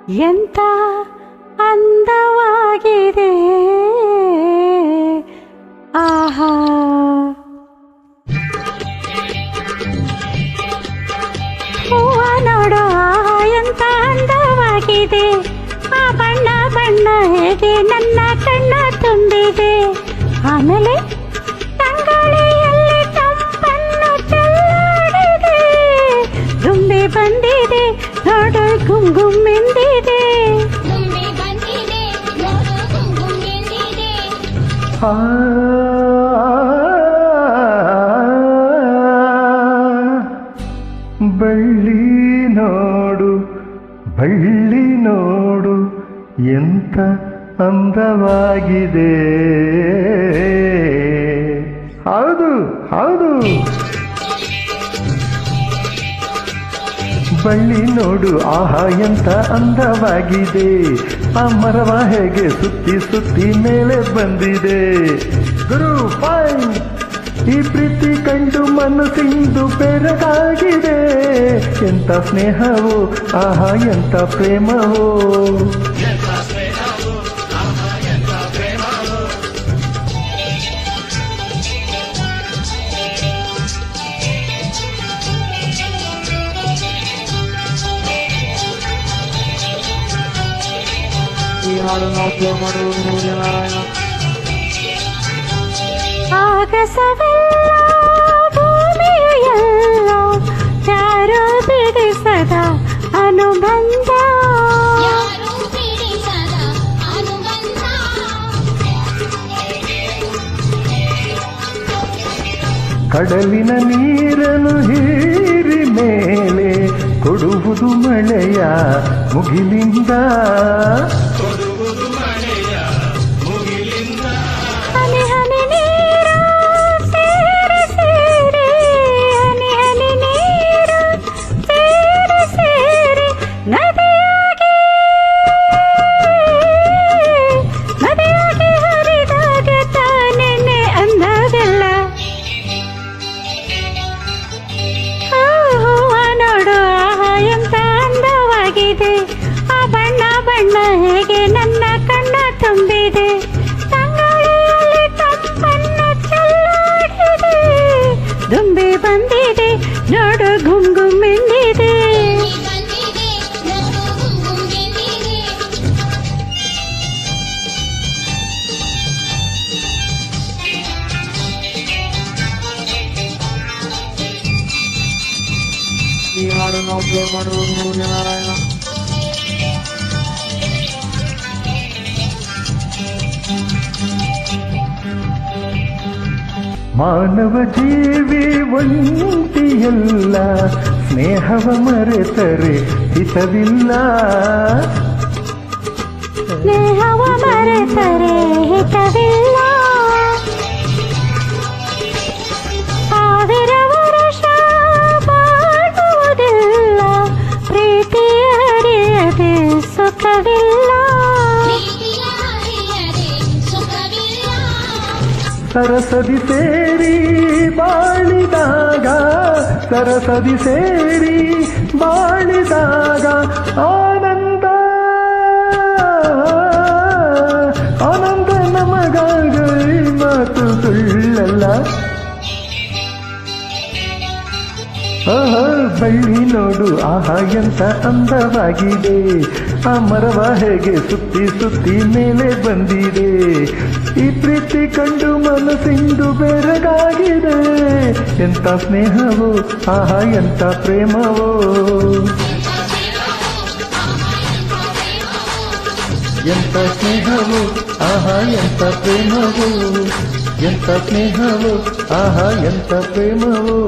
ಎಂತ ಅಂದವಾಗಿದೆ ಆಹಾ. ಹೂವ ನೋಡು ಆಹಾ ಎಂತ ಅಂದವಾಗಿದೆ, ಆ ಬಣ್ಣ ಬಣ್ಣ ಹೇಗೆ ನನ್ನ ಕಣ್ಣ ತುಂಬಿದೆ. ಆಮೇಲೆ ತಂಗಾಳಿಯಲ್ಲಿ ತಂಪನ್ನು ಚೆಲ್ಲಾಡಿದೆ, ತುಂಬಿ ಬಂದಿದೆ ನೋಡು ಗುಂಗುಮ್ ಎಂದಿದೆ. ಬಳ್ಳಿ ನೋಡು ಬಳ್ಳಿ ನೋಡು ಎಂತ ಅಂದವಾಗಿದೆ. ಹೌದು ಹೌದು, ಬಳ್ಳಿ ನೋಡು ಆಹಾ ಎಂತ ಅಂದವಾಗಿದೆ, ಆ ಮರವ ಹೇಗೆ ಸುತ್ತಿ ಸುತ್ತಿ ಮೇಲೆ ಬಂದಿದೆ. ಗುರು ಫೈನ್, ಈ ಪ್ರೀತಿ ಕಂಡು ಮನಸ್ಸಿಂದು ಬೆರಗಾಗಿದೆ. ಎಂತ ಸ್ನೇಹವೋ ಆಹಾ ಎಂತ ಪ್ರೇಮವೋ. ಆಗಸವೆಲ್ಲ ಭೂಮಿಯು ಎಲ್ಲ ಯಾರು ಬಿಡಿಸದ ಅನುಬಂಧ. ಕಡಲಿನ ನೀರನ್ನು ಹೀರಿ ಮೇಲೆ ಕೊಡುವುದು ಮಳೆಯ ಮುಗಿಲಿಂದ. ಹನಿ ಹನಿ ನೀರು ಸೇರಿ ಸೇರಿ, ಹನಿ ಹನಿ ನೀರು ಸೇರಿ ಸೇರಿ ನದಿಯಾಗಿ ನದಿಯಾಗಿ ಹರಿದಾಗ ತಾನೇನೆ ಅಂದವೆಲ್ಲ. ಹೂವ ನೋಡು ಆಹಾ ಎಂತ ಅಂದವಾಗಿದೆ, ಆ ಬಣ್ಣ ಬಣ್ಣ ಹೇಗೆ ನನ್ನ ಕಣ್ಣ ತುಂಬಿದೆ. ತಂಗಾಳಿಯಲ್ಲಿ ತಂಪನ್ನು ಚೆಲ್ಲಾಡಿದೆ, ದುಂಬಿ ಬಂದಿದೆ ನೋಡು ಗುಂಗುಮ್ ಎಂದಿದೆ. ಮಾನವ ಜೀವಿ ಒಂಟಿಯಲ್ಲ, ಸ್ನೇಹವ ಮರೆತರೆ ಹಿತವಿಲ್ಲ. ಸ್ನೇಹವ ಮರೆತರೆ ಹಿತವಿಲ್ಲ. ಸಾವಿರ ವರ್ಷ ಬಾಳುವುದಿಲ್ಲ, ಪ್ರೀತಿ ಹರಿಯದೆ ಸುಖವಿಲ್ಲ. ಸರಸದಿ ಸೇರಿ ಬಾಳಿದಾಗ, ಸರಸದಿ ಸೇರಿ ಬಾಳಿದಾಗ ಆನಂದ ಆನಂದ ನಮಗಾಗ ಮಾತು ಸುಳ್ಳಲ್ಲ. ಬಳ್ಳಿ ನೋಡು ಆಹಾ ಎಂತ ಅಂದವಾಗಿದೆ, ಆ ಮರವ ಹೇಗೆ ಸುತ್ತಿ ಸುತ್ತಿ ಮೇಲೆ ಬಂದಿದೆ. ಈ ಪ್ರೀತಿ ಕಂಡು ಮನಸ್ಸಿಂದು ಬೆರಗಾಗಿದೆ. ಎಂತ ಸ್ನೇಹವೋ ಆಹಾ ಎಂತ ಪ್ರೇಮವೋ. ಎಂತ ಸ್ನೇಹವೋ ಆಹಾ ಎಂತ ಪ್ರೇಮವೋ. ಎಂತ ಸ್ನೇಹವೋ ಆಹಾ ಎಂತ ಪ್ರೇಮವೋ.